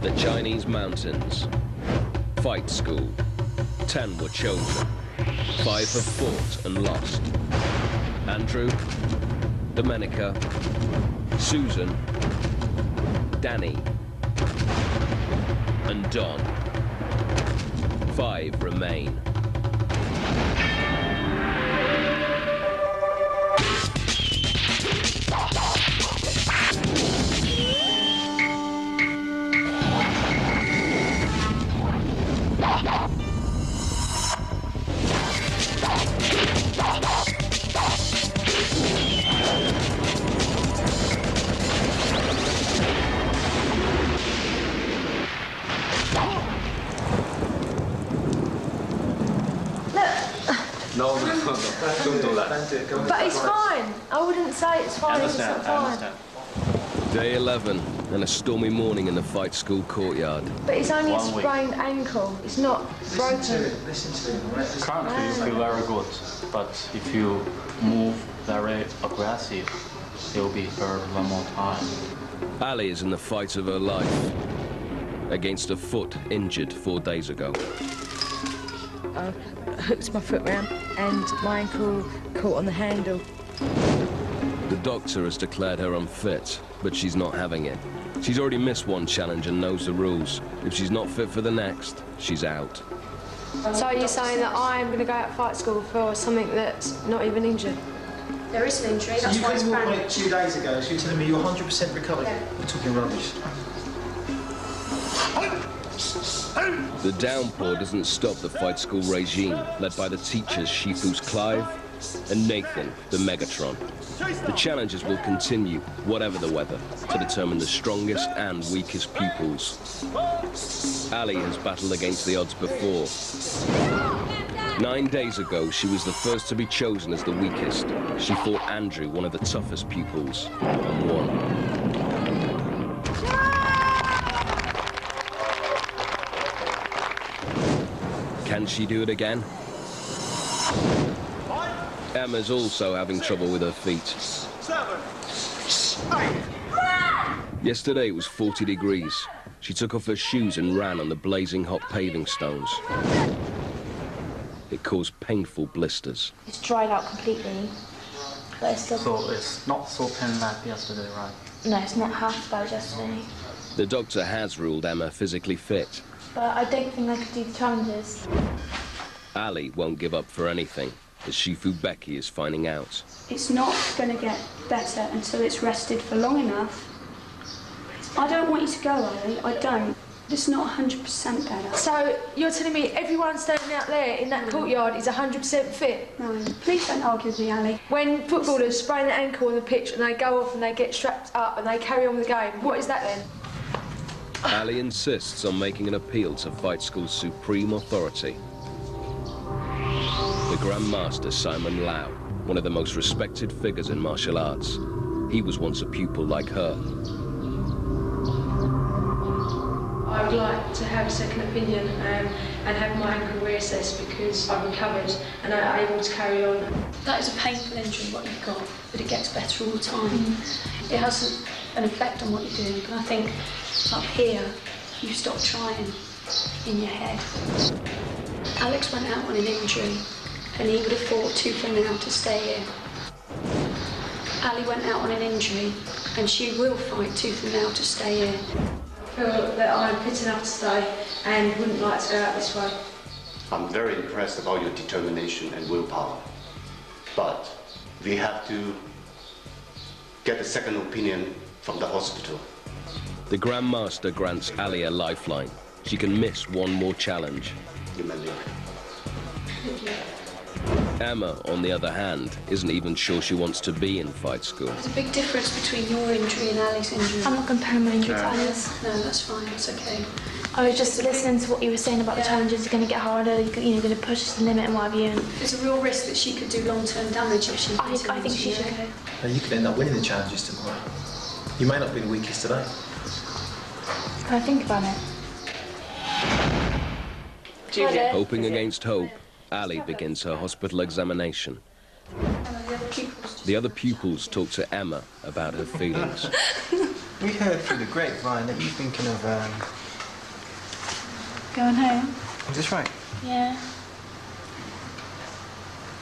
The Chinese mountains. Fight school. 10 were chosen. 5 have fought and lost. Andrew, Domenica, Susan, Danny, and Don. 5 remain. No, don't do that. But it's fine. I wouldn't say it's fine. It's not fine. Day 11, and a stormy morning in the fight school courtyard. But it's only a sprained ankle. It's not broken. Listen to him, right? Currently you feel very good, but if you move very aggressive, you'll be hurt one more time. Ali is in the fight of her life against a foot injured 4 days ago. I hooked my foot round and my ankle caught on the handle. The doctor has declared her unfit, but she's not having it. She's already missed one challenge and knows the rules. If she's not fit for the next, she's out. So you're saying that I'm going to go out of fight school for something that's not even injured? There is an injury, So that's you why it's came branded. like 2 days ago, so you're telling me you're 100% recovered? Yeah. You're talking rubbish. The downpour doesn't stop the fight school regime, led by the teachers Shifus Clive and Nathan, the Megatron. The challenges will continue, whatever the weather, to determine the strongest and weakest pupils. Ali has battled against the odds before. 9 days ago, she was the first to be chosen as the weakest. She fought Andrew, one of the toughest pupils, and won. Can she do it again? Emma's also having trouble with her feet. 7, 8. Yesterday it was 40 degrees. She took off her shoes and ran on the blazing hot paving stones. It caused painful blisters. It's dried out completely, but it's still... So it's not so pain like yesterday, right? No, it's not half as bad as yesterday. The doctor has ruled Emma physically fit. But I don't think I could do the challenges. Ali won't give up for anything, as Shifu Becky is finding out. It's not going to get better until it's rested for long enough. I don't want you to go, Ali. I don't. It's not 100% better. So you're telling me everyone standing out there in that courtyard is 100% fit? No, please don't argue with me, Ali. When footballers sprain their ankle on the pitch and they go off and they get strapped up and they carry on with the game, what is that then? Ali insists on making an appeal to fight school's supreme authority. The Grand Master Simon Lau, one of the most respected figures in martial arts. He was once a pupil like her. I would like to have a second opinion and have my ankle reassessed because I've recovered and I'm able to carry on. That is a painful injury, what you've got, but it gets better all the time. It has an effect on what you're doing, but I think up here, you stop trying in your head. Alex went out on an injury, and he would have fought tooth and nail to stay here. Ali went out on an injury, and she will fight tooth and nail to stay here. I feel that I'm fit enough to stay and wouldn't like to go out this way. I'm very impressed about your determination and willpower. But we have to get a second opinion from the hospital. The Grand Master grants Ali a lifeline. She can miss one more challenge. You may live. Emma, on the other hand, isn't even sure she wants to be in fight school. There's a big difference between your injury and Ali's injury. I'm not comparing my injury to Ali's. No, that's fine, it's okay. I was just listening to what you were saying about the challenges are going to get harder, you're going to push us to the limit and what have you. And There's a real risk that she could do long-term damage if she I think she should go. Now, you could end up winning the challenges tomorrow. You may not be the weakest today. Can I think about it? Hoping against hope, Ali begins her hospital examination. The other pupils talk to Emma about her feelings. We heard through the grapevine that you're thinking of Going home? Is this right? Yeah.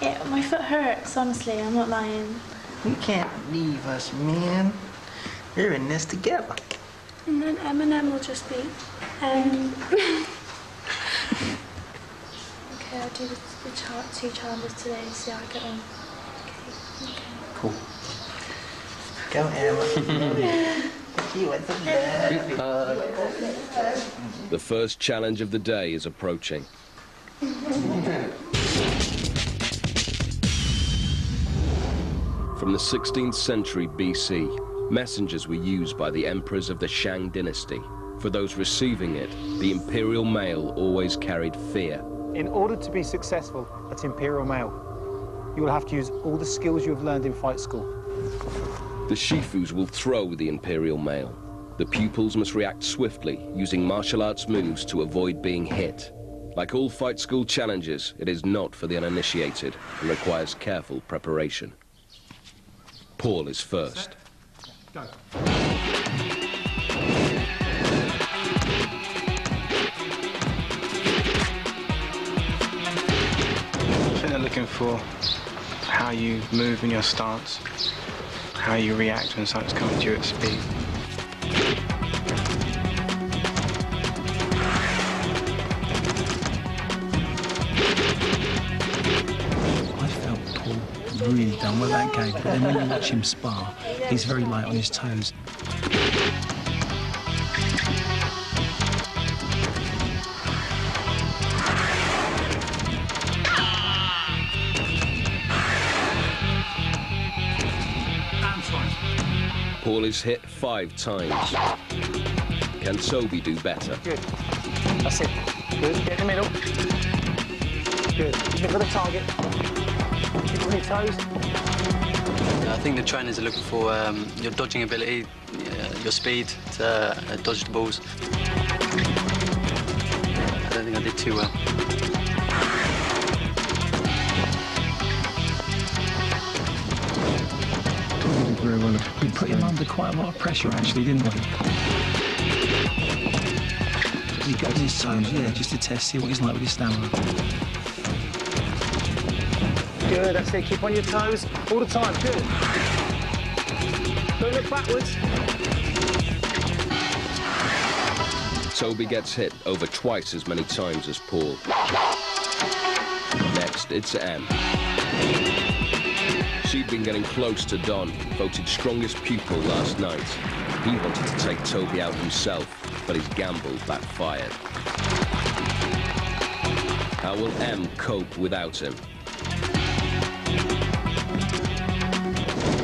Yeah, my foot hurts, honestly, I'm not lying. You can't leave us, man. We're in this together. And then Eminem will just be, Okay, I'll do the 2 challenges today and see how I get on. Okay. Cool. Go, Emma. You want the The first challenge of the day is approaching. From the 16th century BC, messengers were used by the emperors of the Shang dynasty. For those receiving it, the imperial mail always carried fear. In order to be successful at Imperial Mail, you will have to use all the skills you have learned in fight school. The Shifus will throw the imperial mail. The pupils must react swiftly, using martial arts moves to avoid being hit. Like all fight school challenges, it is not for the uninitiated and requires careful preparation. Paul is first. Go. I think they're looking for how you move in your stance, how you react when something's coming to you at speed. I felt Paul really done with that game, but then when you watch him spar, he's very light on his toes. Paul is hit 5 times. Can Toby do better? Good. That's it. Good. Get in the middle. Good. Look for the target. Keep on your toes. I think the trainers are looking for your dodging ability, your speed to dodge the balls. I don't think I did too well. Very well. We put him under quite a lot of pressure, actually, didn't we? He got his toes, yeah, just to test, see what he's like with his stamina. Good, that's it. Keep on your toes all the time. Good. Don't look backwards. Toby gets hit over twice as many times as Paul. Next, it's Em. She'd been getting close to Don, voted strongest pupil last night. He wanted to take Toby out himself, but his gamble backfired. How will Em cope without him?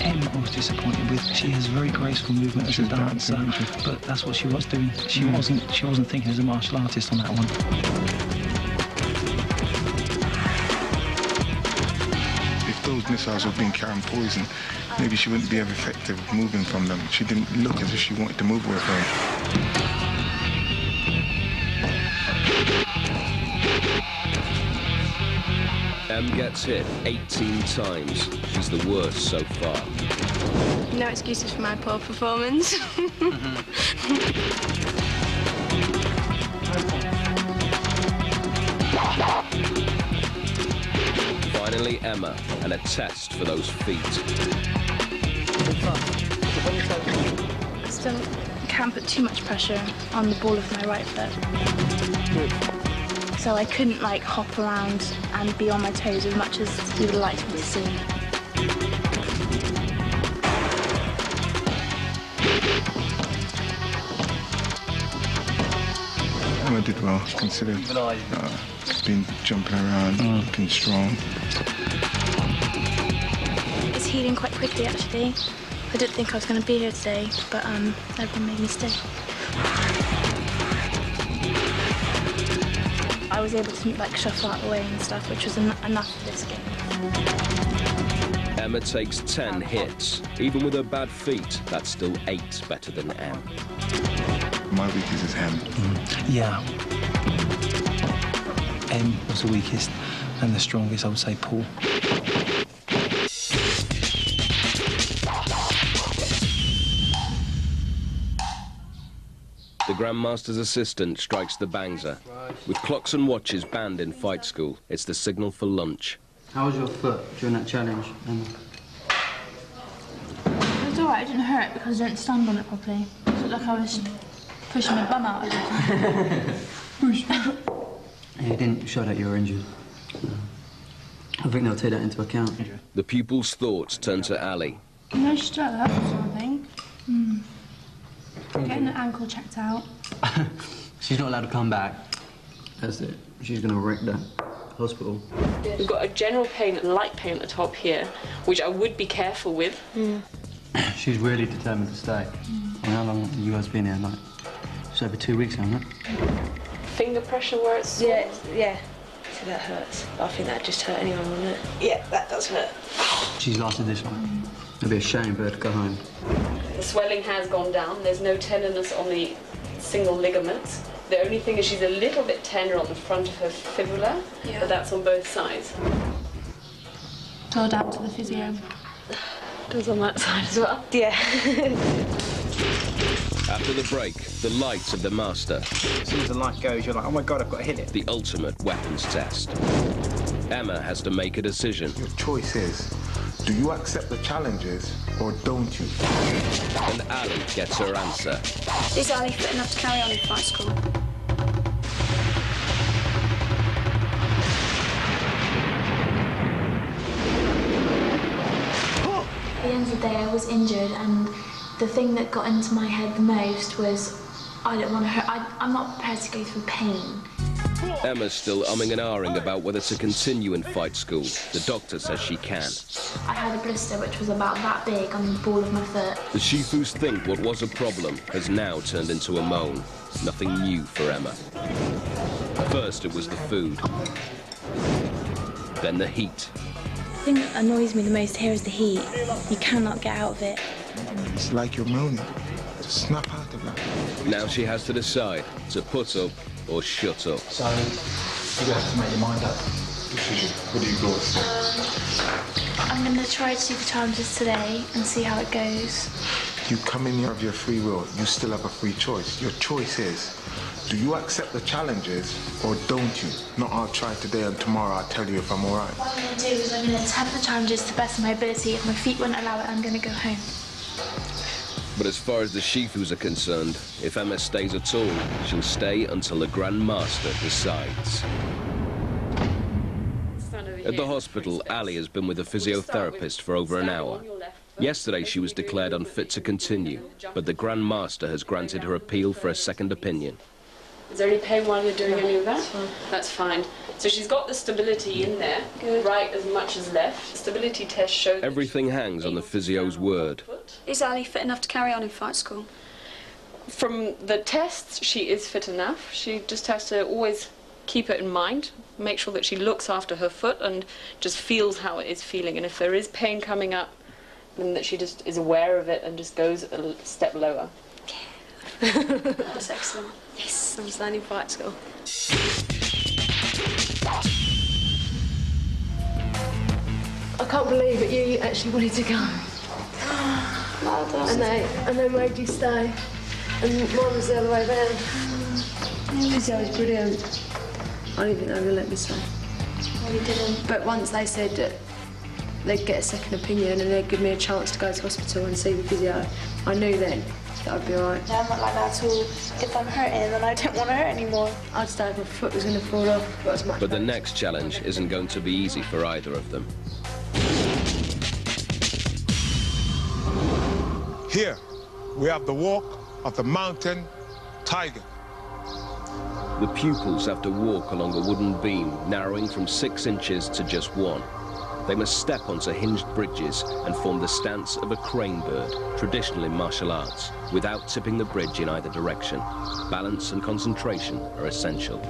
Em, I was disappointed with. She has very graceful movement as a dancer, but that's what she was doing. She wasn't thinking as a martial artist on that one. Those missiles were being carrying poison. Maybe she wouldn't be as effective moving from them. She didn't look as if she wanted to move away from them. Em gets hit 18 times. She's the worst so far. No excuses for my poor performance. Finally, Emma, and a test for those feet. Still can't put too much pressure on the ball of my right foot. So I couldn't like hop around and be on my toes as much as you would like me to see. Emma did well, considered been jumping around, looking strong. It's healing quite quickly, actually. I didn't think I was going to be here today, but everyone made me stay. I was able to like shuffle out the way and stuff, which was enough for this game. Emma takes 10 hits. Even with her bad feet, that's still 8 better than Em. My weakness is Em. Yeah. Em was the weakest, and the strongest, I would say, Paul. The Grandmaster's assistant strikes the bangser. With clocks and watches banned in fight school, it's the signal for lunch. How was your foot during that challenge, Emma? It was alright, it didn't hurt because I didn't stand on it properly. It looked like I was pushing my bum out of it. You didn't show that you were injured. I think they'll take that into account. The pupil's thoughts turn to Ali. No strap or something. Getting the ankle checked out. She's not allowed to come back. That's it. She's going to wreck that hospital. We've got a general pain and light pain at the top here, which I would be careful with. She's really determined to stay. And how long have you guys been here? Like, it's over 2 weeks, hasn't it? Finger pressure where it's sore. Yeah. So that hurts. I think that just hurt anyone, wouldn't it? Yeah, that does hurt. She's lasted this long. It'd be a shame for her to go home. The swelling has gone down. There's no tenderness on the single ligaments. The only thing is she's a little bit tender on the front of her fibula, but that's on both sides. It's all down to the physio. Does on that side as well? Yeah. After the break, the lights of the master. As soon as the light goes, you're like, oh my God, I've got to hit it. The ultimate weapons test. Emma has to make a decision. Your choice is, do you accept the challenges or don't you? And Ali gets her answer. Is Ali fit enough to carry on in fight school? At the end of the day, I was injured, and the thing that got into my head the most was I don't want to hurt. I'm not prepared to go through pain. Emma's still umming and ahhing about whether to continue in fight school. The doctor says she can. I had a blister which was about that big on the ball of my foot. The Shifus think what was a problem has now turned into a moan. Nothing new for Emma. First it was the food. Then the heat. The thing that annoys me the most here is the heat. You cannot get out of it. It's like you're moaning. Just snap out of that. Now she has to decide to put up or shut up. So, you have to make your mind up. What do you go with? I'm going to try to do the challenges today and see how it goes. You come in here of your free will. You still have a free choice. Your choice is, do you accept the challenges or don't you? Not I'll try today and tomorrow I'll tell you if I'm all right. What I'm going to do is I'm going to attempt the challenges to the best of my ability. If my feet won't allow it, I'm going to go home. But as far as the Shifus are concerned, if Emma stays at all, she'll stay until the Grand Master decides. At the hospital, Ali has been with a physiotherapist for over an hour. Yesterday she was declared unfit to continue, but the Grand Master has granted her appeal for a second opinion. Is there any pain while you're doing any of that? That's fine. So she's got the stability in there, right as much as left. The stability test shows Everything hangs on the physio's word. Is Ali fit enough to carry on in fight school? From the tests, she is fit enough. She just has to always keep it in mind, make sure that she looks after her foot and just feels how it is feeling. And if there is pain coming up, then that she just is aware of it and just goes a step lower. That's excellent. Yes, I'm standing fight school. I can't believe it. You actually wanted to go. And they made you stay. And mine was the other way round. Physio was brilliant. I didn't think they were going to let me stay. Well, you didn't. But once they said that they'd get a second opinion and they'd give me a chance to go to hospital and see the physio, I knew then that I'd be all right. No, I'm not like that at all. If I'm hurting, then I don't want to hurt anymore. I'd stay if my foot was going to fall off. But the next challenge isn't going to be easy for either of them. Here, we have the walk of the mountain tiger. The pupils have to walk along a wooden beam, narrowing from 6 inches to just 1. They must step onto hinged bridges and form the stance of a crane bird, traditional in martial arts, without tipping the bridge in either direction. Balance and concentration are essential.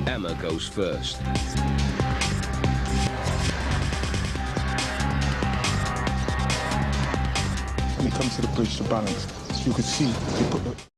Emma goes first. When it comes to the bridge to balance, you can see you put the